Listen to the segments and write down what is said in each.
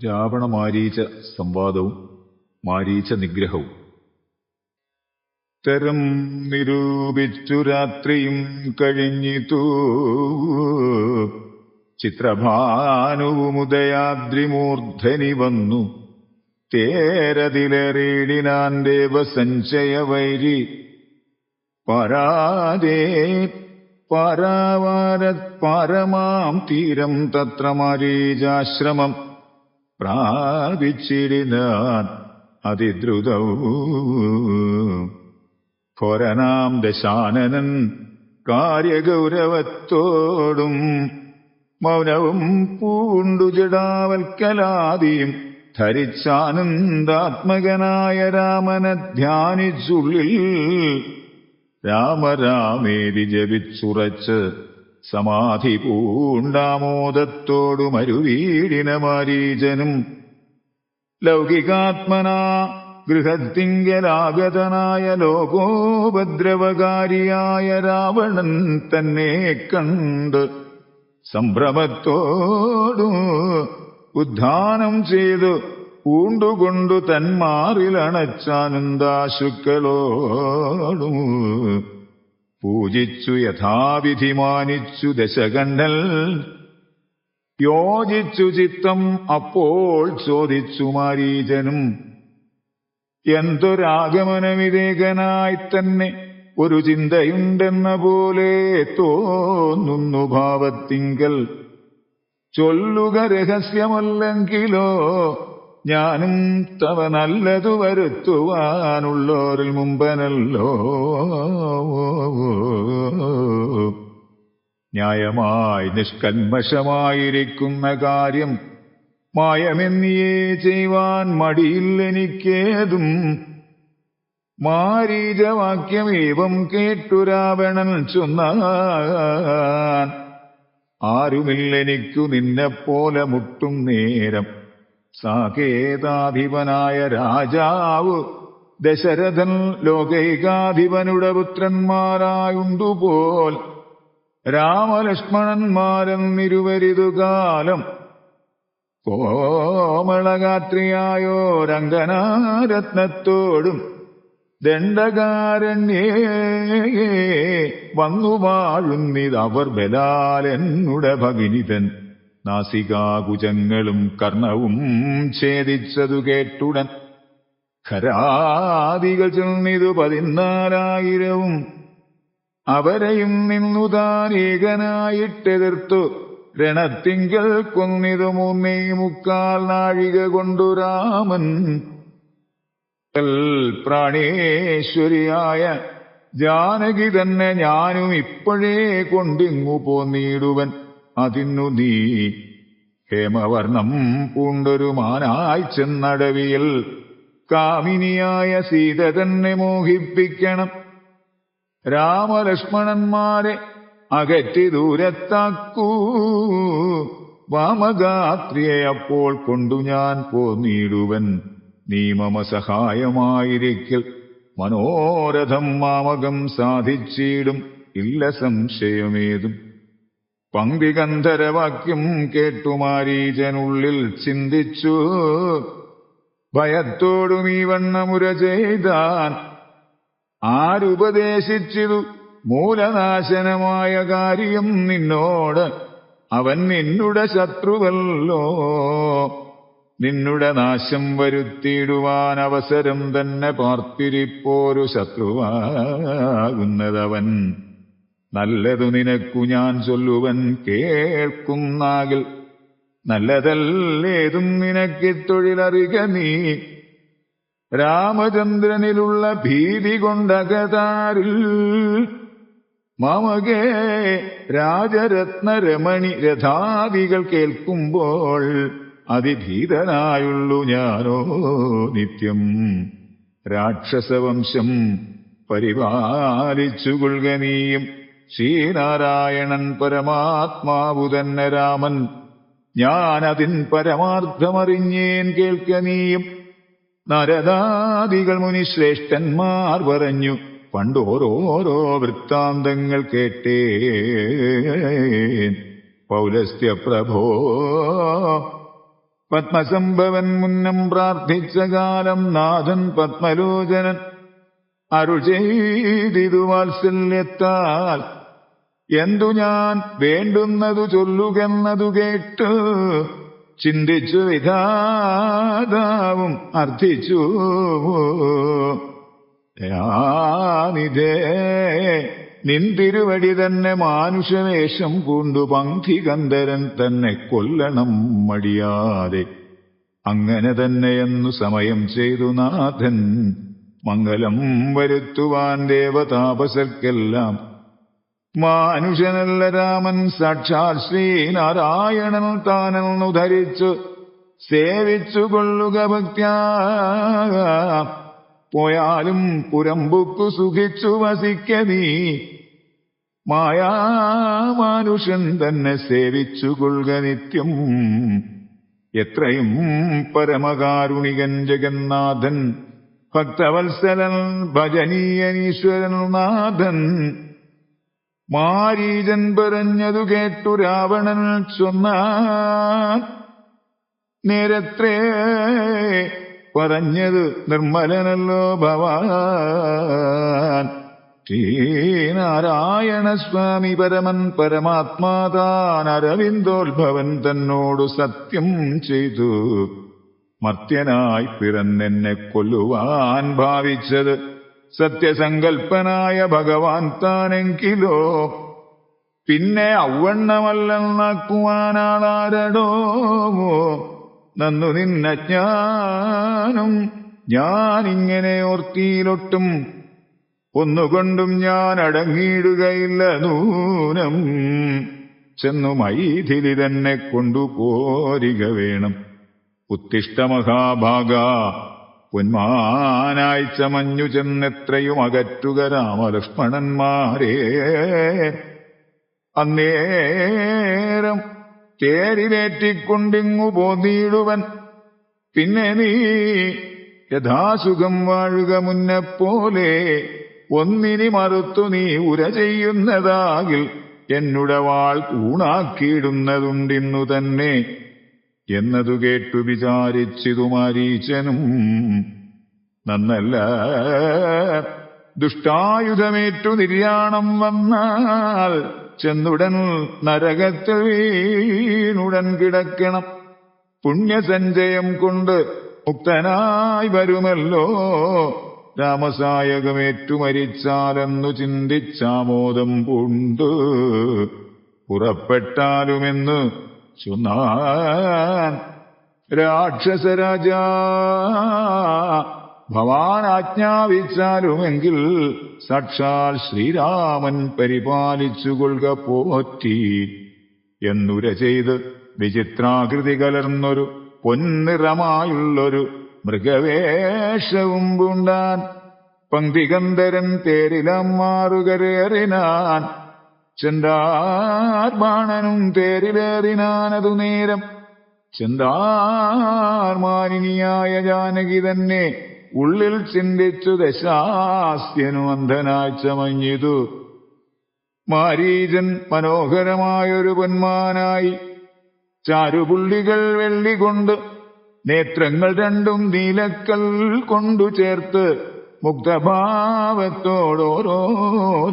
രാവണ-മാരീച സംവാദവും മാരീച നിഗ്രഹവും. തരം നിരൂപിച്ചു രാത്രിയും കഴിഞ്ഞിതൂ ചിത്രഭാനുവുമുദയാദ്രിമൂർധനി വന്നു തേരതിലേറിയിടിനാൻ ദേവസഞ്ചയവൈരി പരാജേ പരാവാരത് പരമാം തീരം തത്ര മാരീചാശ്രമം പ്രാപിച്ചിടിനാൻ അതിദ്രുതൗ. ഘോരനാം ദശാനനൻ കാര്യഗൗരവത്തോടും മൗനവും പൂണ്ടു ജടാവൽക്കലാദിയും ധരിച്ചാനന്ദാത്മകനായ രാമനെ ധ്യാനിച്ചുള്ളിൽ രാമരാമേതി ജപിച്ചുറച്ച് സമാധി പൂണ്ടാമോദത്തോടു മരുവീടിന മാരീചനും ലൗകികാത്മനാ ഗൃഹത്തിങ്കലാഗതനായ ലോകോപദ്രവകാരിയായ രാവണൻ തന്നെ കണ്ട് സംഭ്രമത്തോടു ഉദ്ധാനം ചെയ്തു പൂണ്ടുകൊണ്ടു തന്മാറിലണച്ചാനന്ദാശുക്കളോടും പൂജിച്ചു യഥാവിധി മാനിച്ചു ദശകണ്ഠൽ യോജിച്ചു ചിത്തം അപ്പോൾ ചോദിച്ചു മാരീചനും എന്തൊരാഗമനവിവേകനായി തന്നെ ഒരു ചിന്തയുണ്ടെന്ന പോലെ തോന്നുന്നു ഭാവത്തിങ്കൽ. ചൊല്ലുക രഹസ്യമല്ലെങ്കിലോ ഞാനും തവ നല്ലതു വരുത്തുവാനുള്ളോരിൽ മുമ്പനല്ലോ. ന്യായമായി നിഷ്കന്മഷമായിരിക്കുന്ന കാര്യം മായമെന്നിയേ ചെയ്യുവാൻ മടിയില്ലെനിക്കേതും. മാരീചവാക്യമേവം കേട്ടു രാവണൻ ചൊന്നാൻ ആരുമില്ലെനിക്കു നിന്നെപ്പോലെ മുട്ടും നേരം. സാകേതാധിപനായ രാജാവ് ദശരഥൻ ലോകൈകാധിപനുടെ പുത്രന്മാരായുണ്ടുപോൽ രാമലക്ഷ്മണന്മാരെന്നിരുവരിതുകാലം കോമളഗാത്രിയായോരംഗനാരത്നത്തോടും ദണ്ഡകാരണ്യേ വന്നു വാഴുന്നിതവർ ബലാലെന്നുടെ ഭഗിനിതൻ നാസികാകുജങ്ങളും കർണവും ഛേദിച്ചതു കേട്ടുടൻ ഖരാദികൾ ചെന്നിതു 14,000 അവരെയും നിന്നു താൻ ഏകനായിട്ടെതിർത്തു രണത്തിങ്കൽ കൊന്നിതു 3.25 നാഴിക കൊണ്ടു രാമൻ. പ്രാണേശ്വരിയായ ജാനകി തന്നെ ഞാനും ഇപ്പോഴേ കൊണ്ടിങ്ങു പോന്നിടുവൻ. അതിന്നു നീ ഹേമവർണം പൂണ്ടൊരു മാനായി ചെന്നടവിയിൽ കാമിനിയായ സീത തന്നെ മോഹിപ്പിക്കണം. രാമലക്ഷ്മണന്മാരെ അകറ്റി ദൂരത്താക്കൂ. വാമഗാത്രിയെ അപ്പോൾ കൊണ്ടു ഞാൻ പോന്നിടുവൻ. നീ മമ സഹായമായിരിക്കൽ മനോരഥം മാമകം സാധിച്ചിടും ഇല്ല സംശയമേതും. പങ്ക്തിഗന്ധരവാക്യം കേട്ടു മാരീചനുള്ളിൽ ചിന്തിച്ചു ഭയത്തോടും ഈ വണ്ണമുര ചെയ്താൻ. ആരുപദേശിച്ചിതു മൂലനാശനമായ കാര്യം നിന്നോട്? അവൻ നിന്നുടെ ശത്രുവല്ലോ. നിന്നുടെ നാശം വരുത്തിയിടുവാൻ അവസരം തന്നെ പാർത്തിരിപ്പോരു ശത്രുവാകുന്നതവൻ. നല്ലതു നിനക്കു ഞാൻ ചൊല്ലുവൻ കേൾക്കുന്നാകിൽ നല്ലതല്ലേതും നിനക്കിത്തൊഴിലറിക നീ. രാമചന്ദ്രനിലുള്ള ഭീതി കൊണ്ടകതാരിൽ മമകേ രാജരത്നരമണി രഥാദികൾ കേൾക്കുമ്പോൾ അതിഭീതനായുള്ളു ഞാനോ നിത്യം. രാക്ഷസവംശം പരിപാലിച്ചുകൊള്ളുക നീയും. ശ്രീനാരായണൻ പരമാത്മാവു തന്നെ രാമൻ. ഞാനതിൻ പരമാർത്ഥമറിഞ്ഞേൻ കേൾക്ക നീയും. നരദാദികൾ മുനിശ്രേഷ്ഠന്മാർ പറഞ്ഞു പണ്ടോരോരോ വൃത്താന്തങ്ങൾ കേട്ടേൻ. പൗലസ്ത്യപ്രഭോ പത്മസംഭവൻ മുന്നം പ്രാർത്ഥിച്ച കാലം നാഥൻ പത്മലോചനൻ അരുൾ ചെയ്തിതു വാത്സല്യത്താൽ എന്തു ഞാൻ വേണ്ടുന്നതു ചൊല്ലുകെന്നതു കേട്ടു ചിന്തിച്ചു വിധാതാവും അർത്ഥിച്ചു ദയാനിധേ നിന്തിരുവടി തന്നെ മാനുഷവേഷം പൂണ്ടു പങ്ക്തികന്ധരൻ തന്നെ കൊല്ലണം മടിയാതെ അങ്ങനെ തന്നെയെന്നു സമയം ചെയ്തു നാഥൻ മംഗലം വരുത്തുവാൻ ദേവതാപസർക്കെല്ലാം മാനുഷനല്ല രാമൻ സാക്ഷാൽ ശ്രീനാരായണൻ താനെന്നു ധരിച്ചു സേവിച്ചു കൊള്ളുക ഭക്ത്യാ പോയാലും പുരമ്പുക്കു സുഖിച്ചു വസിക്ക നീ മായാമാനുഷൻ തന്നെ സേവിച്ചു കൊള്ളുക നിത്യം എത്രയും പരമകാരുണികൻ ജഗന്നാഥൻ ഭക്തവത്സലൻ ഭജനീയനീശ്വരൻ നാഥൻ മാരീചൻ പറഞ്ഞതു കേട്ടു രാവണൻ ചൊന്നാൻ നേരത്രേ പറഞ്ഞത് നിർമ്മലനല്ലോ ഭവാൻ ശ്രീനാരായണസ്വാമി പരമൻ പരമാത്മാതാൻ അരവിന്ദോത്ഭവൻ തന്നോടു സത്യം ചെയ്തു മർത്യനായി പിറന്നെന്നെ കൊല്ലുവാൻ ഭാവിച്ചത് സത്യസങ്കൽപ്പനായ ഭഗവാൻ താനെങ്കിലോ പിന്നെ ഔവണ്ണമല്ലെന്നാക്കുവാനാളാരടോ നന്നു നിന്നജ്ഞാനം ഞാനിങ്ങനെ ഓർത്തിയിലൊട്ടും ഒന്നുകൊണ്ടും ഞാൻ അടങ്ങിയിടുകയില്ല നൂനം ചെന്നു മൈഥിലി തന്നെ കൊണ്ടുപോരിക വേണം ഉത്തിഷ്ഠ മഹാഭാഗ പൊന്മാനായി ചമഞ്ഞു ചെന്നെത്രയും അകറ്റുക രാമലക്ഷ്മണന്മാരെ അന്നേരം തേരിലേറ്റിക്കൊണ്ടിങ്ങു പോന്നിടുവൻ പിന്നെ നീ യഥാസുഖം വാഴുക മുന്നെപ്പോലെ ഒന്നിനി മറുത്തു നീ ഉര ചെയ്യുന്നതാകിൽ എന്നുടെ വാൾ ഊണാക്കിയിടുന്നതുണ്ടിന്നു തന്നെ എന്നതു കേട്ടു വിചാരിച്ചിതു മാരീചനും നന്നല്ല ദുഷ്ടായുധമേറ്റു നിര്യാണം വന്നാൽ ചെന്നുടൻ നരകത്തിൽ വീണുടൻ കിടക്കണം പുണ്യസഞ്ചയം കൊണ്ട് മുക്തനായി വരുമല്ലോ രാമസായകമേറ്റു മരിച്ചാലെന്നു ചിന്തിച്ചാമോദം പൂണ്ടു പുറപ്പെട്ടാലുമെന്ന് ചൊന്നാൻ രാക്ഷസരാജാ ഭവാൻ ആജ്ഞാപിച്ചാലുമെങ്കിൽ സാക്ഷാൽ ശ്രീരാമൻ പരിപാലിച്ചുകൊള്ളുക പോറ്റി എന്നുര ചെയ്ത് വിചിത്രാകൃതി കലർന്നൊരു പൊന്നിറമായുള്ളൊരു മൃഗവേഷവും പൂണ്ടാൻ പങ്ക്തികന്ധരൻ തേരിലം മാറുകരേറിനാൻ ചെന്താർബാണനും തേരിലേറിനാനതു നേരം ചെന്താർമാനിനിയായ ജാനകി തന്നെ ഉള്ളിൽ ചിന്തിച്ചു ദശാസ്യനു അന്ധനായി ചമഞ്ഞിതു മാരീചൻ മനോഹരമായൊരു പൊന്മാനായി ചാരുപുള്ളികൾ വെള്ളികൊണ്ട് നേത്രങ്ങൾ രണ്ടും നീലക്കൽ കൊണ്ടു ചേർത്ത് മുഗ്ധഭാവത്തോടോരോ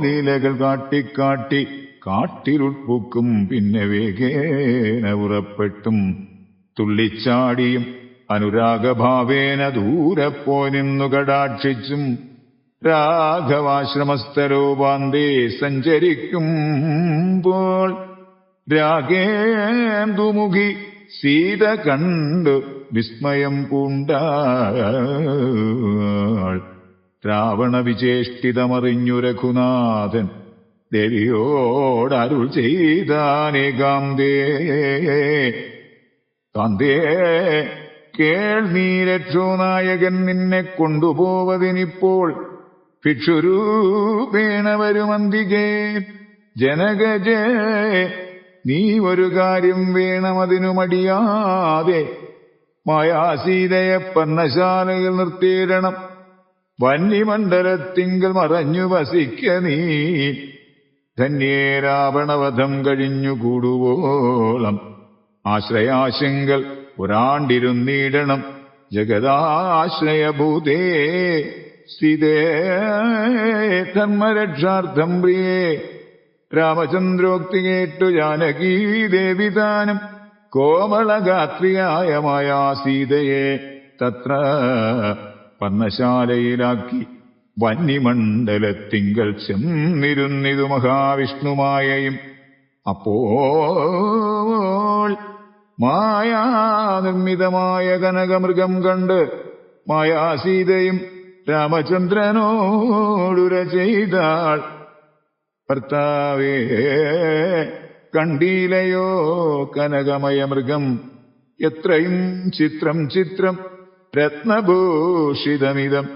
ലീലകൾ കാട്ടിക്കാട്ടി കാട്ടിലുൾപ്പൂക്കും പിന്നെ വേഗേന ഉറപ്പെട്ടും തുള്ളിച്ചാടിയും അനുരാഗഭാവേന ദൂരെ പോയി നിന്നു കടാക്ഷിച്ചും രാഘവാശ്രമസ്ഥലോപാന്തേ സഞ്ചരിക്കുമ്പോൾ രാഗേന്ദുമുഖി സീത കണ്ടു വിസ്മയം പൂണ്ടാൾ രാവണ വിചേഷ്ടിതമറിഞ്ഞു രഘുനാഥൻ ദേവിയോടരുൾ ചെയ്താനേകാന്തേ കാന്തേ കേൾ നീ രക്ഷോനായകൻ നിന്നെ കൊണ്ടുപോവതിനിപ്പോൾ ഭിക്ഷുരൂപേണ വരുമന്തികേ ജനകജേ നീ ഒരു കാര്യം വേണമതിനു മടിയാതെ മായാസീതയെ പർണശാലയിൽ നിർത്തിയിടണം വന്യമണ്ഡലത്തിങ്കൽ മറഞ്ഞു വസിക്ക നീ ധന്യേ രാവണവധം കഴിഞ്ഞു കൂടുവോളം ആശ്രയാശങ്കൽ ഒരാണ്ടിരുന്നീടണം ജഗദാശ്രയഭൂതേ സീതേ ധർമ്മരക്ഷാർത്ഥം പ്രിയേ. രാമചന്ദ്രോക്തി കേട്ടു ജാനകീ ദേവി താനും കോമളഗാത്രിയായ മായാ സീതയെ തത്ര പർണശാലയിലാക്കി വന്യമണ്ഡലത്തിങ്കൽ ചെന്നിരുന്നിതു മഹാവിഷ്ണുമായയും. അപ്പോൾ മായാനിർമ്മിതമായ കനകമൃഗം കണ്ട് മായാസീതയും രാമചന്ദ്രനോടുര ചെയ്താൾ. ഭർത്താവേ, കണ്ടീലയോ കനകമയ മൃഗം, എത്രയും ചിത്രം ചിത്രം രത്നഭൂഷിതമിതം.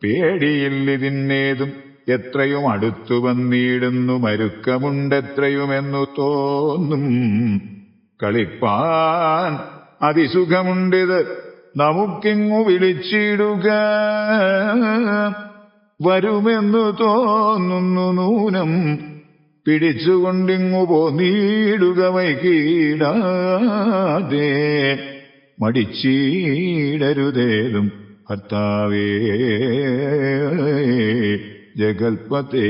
പേടിയില്ലിതിന്നേതും എത്രയും അടുത്തു വന്നിടുന്നു, മരുക്കമുണ്ടെത്രയുമെന്നു തോന്നും. കളിപ്പാൻ അതിസുഖമുണ്ടിത്, നമുക്കിങ്ങു വിളിച്ചിടുക. വരുമെന്നു തോന്നുന്നു നൂനം, പിടിച്ചുകൊണ്ടിങ്ങു പോന്നിടുക വൈകീടാതെ. മടിച്ചീടരുതേതും ഭർത്താവേ ജഗൽപതേ.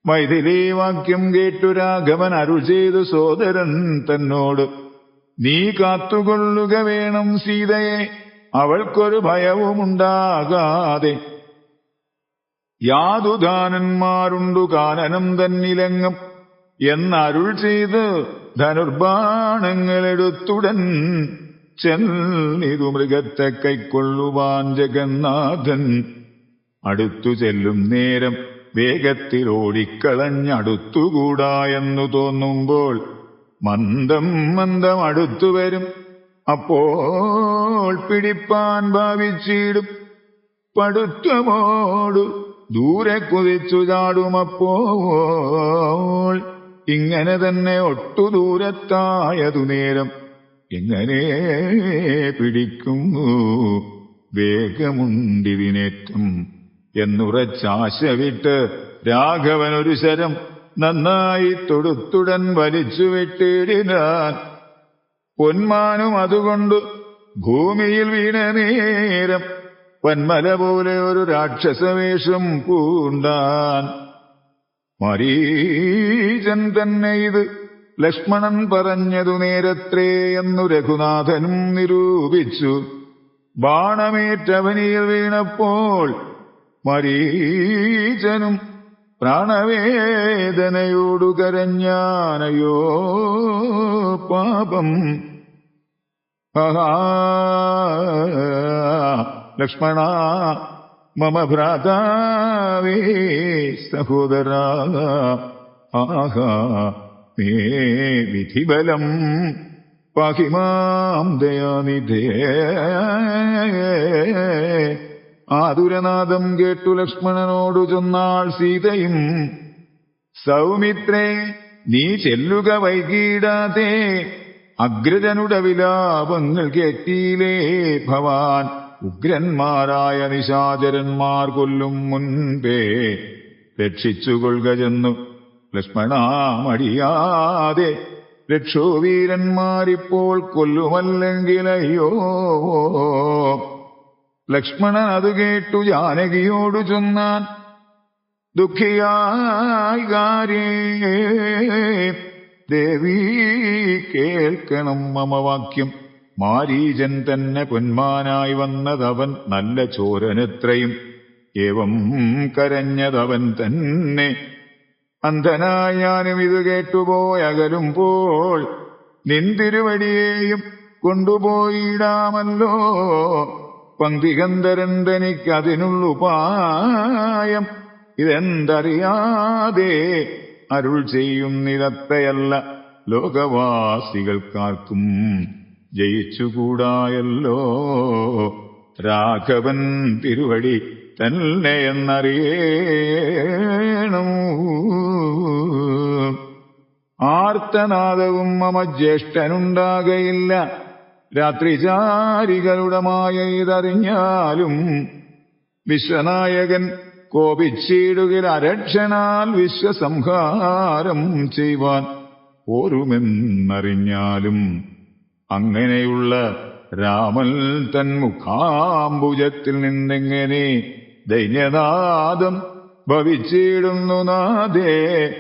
മൈഥിലീ വാക്യം കേട്ടു രാഘവൻ അരുൾ ചെയ്തു സോദരൻ തന്നോട്, നീ കാത്തുകൊള്ളുക വേണം സീതയെ, അവൾക്കൊരു ഭയവുമുണ്ടാകാതെ. യാതുദാനന്മാരുണ്ടു കാനനം തന്നിലെങ്ങും എന്നരുൾ ചെയ്ത് ധനുർബാണങ്ങളെടുത്തുടൻ ചെന്നിതു മൃഗത്തെ കൈക്കൊള്ളുവാൻ ജഗന്നാഥൻ. അടുത്തു ചെല്ലും നേരം വേഗത്തിൽ ഓടിക്കളഞ്ഞടുത്തുകൂടാ എന്നു തോന്നുമ്പോൾ മന്ദം മന്ദം അടുത്തു വരും. അപ്പോൾ പിടിപ്പാൻ ഭാവിച്ചിടും, പടുത്വമോടു ദൂരെ കുതിച്ചു ചാടുമപ്പോൾ. ഇങ്ങനെ തന്നെ ഒട്ടു ദൂരത്തായതു നേരം എങ്ങനെ പിടിക്കുന്നു വേഗമുണ്ടിതിനേറ്റം എന്നുറച്ചാശ വിട്ട് രാഘവനൊരു ശരം നന്നായി തൊടുത്തുടൻ വലിച്ചു വിട്ടിടിനാൻ. പൊന്മാനും അതുകൊണ്ട് ഭൂമിയിൽ വീണ നേരം വന്മല പോലെ ഒരു രാക്ഷസവേഷം പൂണ്ടാൻ. മരീചൻ തന്നെ ഇത് ലക്ഷ്മണൻ പറഞ്ഞതു നേരത്രേ എന്നു രഘുനാഥനും നിരൂപിച്ചു. ബാണമേറ്റവനിയിൽ വീണപ്പോൾ മരീചനും പ്രാണവേദനയോടു കരഞ്ഞാനയോ പാപം. ലക്ഷ്മണ മമ ഭ്രാതാവേ സഹോദരാ, ആഹാ മേ വിധിബലം പാഹി മാം ദയാനിധേ. ആതുരനാദം കേട്ടു ലക്ഷ്മണനോടു ചൊന്നാൾ സീതയും, സൗമിത്രേ നീ ചെല്ലുക വൈകീടാതെ, അഗ്രജനുടെ വിലാപങ്ങൾ കേട്ടീലേ ഭവാൻ. ഉഗ്രന്മാരായ നിശാചരന്മാർ കൊല്ലും മുൻപേ രക്ഷിച്ചുകൊള്ളുക ചെന്നു ലക്ഷ്മണ മടിയാതെ. രക്ഷോവീരന്മാരിപ്പോൾ കൊല്ലുമല്ലെങ്കിലയ്യോ. ലക്ഷ്മണൻ അത് കേട്ടു ജാനകിയോടു ചൊന്നാൻ, ദുഃഖിയായി കാര്യേ ദേവീ കേൾക്കണം മമ വാക്യം. മാരീചൻ തന്നെ പൊന്മാനായി വന്നതവൻ നല്ല ചോരനെത്രയും, ഏവം കരഞ്ഞതവൻ തന്നെ. അന്ധനായ ഞാനും ഇത് കേട്ടുപോയകലുമ്പോൾ നിന്തിരുവടിയെയും കൊണ്ടുപോയിടാമല്ലോ. പങ്ക്തികന്ധരൻ തനിക്കതിനുള്ളുപായം ഇതെന്തറിയാതെ അരുൾ ചെയ്യുന്നിതത്രയല്ല, ലോകവാസികൾക്കാർക്കും ജയിച്ചുകൂടായല്ലോ. രാഘവൻ തിരുവടി തന്നെ എന്നറിയണം. ആർത്തനാദവും മമ ജ്യേഷ്ഠനുണ്ടാകയില്ല, രാത്രിചാരികളുടെ മായ ഇതറിഞ്ഞാലും. വിശ്വനായകൻ കോപിച്ചിടുകിൽ അരക്ഷണാൽ വിശ്വസംഹാരം ചെയ്യുവാൻ ഓരുമെന്നറിഞ്ഞാലും അങ്ങനെയുള്ള രാമൻ തൻ മുഖാംബുജത്തിൽ നിന്നെങ്ങനെ ദൈന്യനാദം ഭവിച്ചിടുന്നു നാദേ.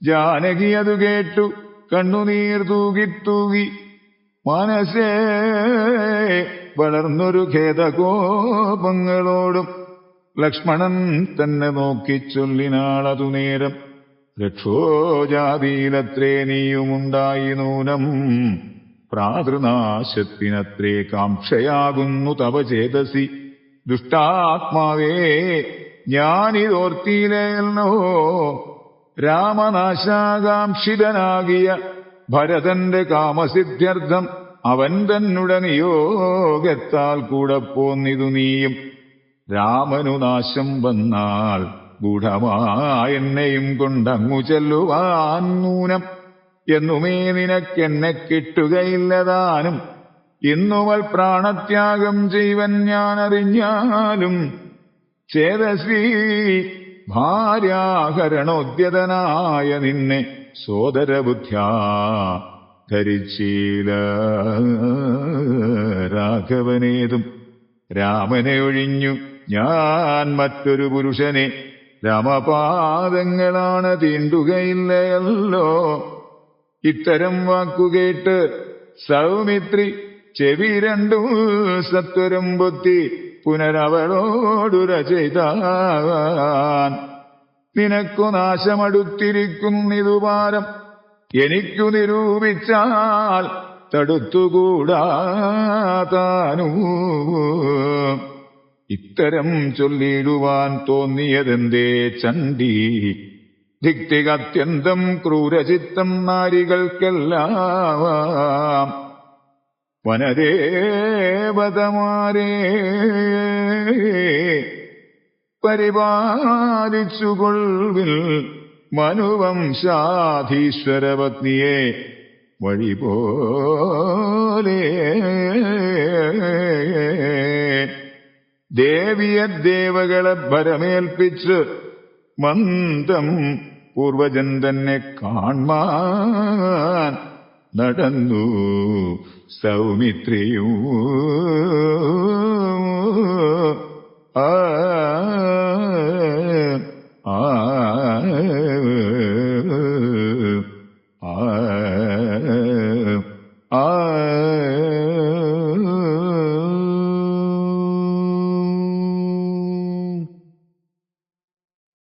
ജാനകി അതു കേട്ടു കണ്ണുനീർ തൂകി മനസ്സേ വളർന്നൊരു ഖേദകോപങ്ങളോടും ലക്ഷ്മണൻ തന്നെ നോക്കി ചൊല്ലിനാളതു നേരം. രക്ഷോജാതിയിലത്രേ നീയുമുണ്ടായി നൂനം, പ്രാതൃനാശത്തിനത്രേ കാംക്ഷയാകുന്നു തവ ചേതസി. ദുഷ്ടാത്മാവേ, ഞാനിതോർത്തിയില്ലല്ലോ. രാമനാശാകാംക്ഷിതനാകിയ ഭരതന്റെ കാമസിദ്ധ്യർത്ഥം അവൻ തന്നുട നിയോഗത്താൽ കൂടെ പോന്നിതു നീയും. രാമനു നാശം വന്നാൽ ഗൂഢമായെന്നെയും കൊണ്ടങ്ങു ചെല്ലുവാൻ നൂനം. എന്നുമേ നിനക്കെന്നെ കിട്ടുകയില്ലതാനും. ഇന്നുവൽ പ്രാണത്യാഗം ചെയ്വൻ ഞാനറിഞ്ഞാലും. ചേതസി ഭാര്യാഹരണോദ്യതനായ നിന്നെ സോദരബുദ്ധ്യാ ധരിച്ചീല രാഘവനേതും. രാമനെ ഒഴിഞ്ഞു ഞാൻ മറ്റൊരു പുരുഷനെ രാമപാദങ്ങളാണ് തീണ്ടുകയില്ലയല്ലോ. ഇത്തരം വാക്കുകേട്ട് സൗമിത്രി ചെവി രണ്ടു സത്വരം പൊത്തി പുനരവളോടുര ചെയ്താൻ. നിനക്കു നാശമടുത്തിരിക്കുന്നിതു പാരം, എനിക്കു നിരൂപിച്ചാൽ തടുത്തുകൂടാതാനൂ. ഇത്തരം ചൊല്ലിടുവാൻ തോന്നിയതെന്തേ ചണ്ഡി? ധിക്തികത്യന്തം ക്രൂരചിത്തം നാരികൾക്കെല്ലാം. വനദേവതമാരേ പരിപാലിച്ചുകൊള്ളിൽ മനുവംശാധീശ്വരപത്നിയെ വഴിപോലെ. ദേവിയെ ദേവകളെ ഭരമേൽപ്പിച്ച് മന്ദം പൂർവജൻ തന്നെ കാൺമാൻ നടന്നു സൗമിത്രിയും.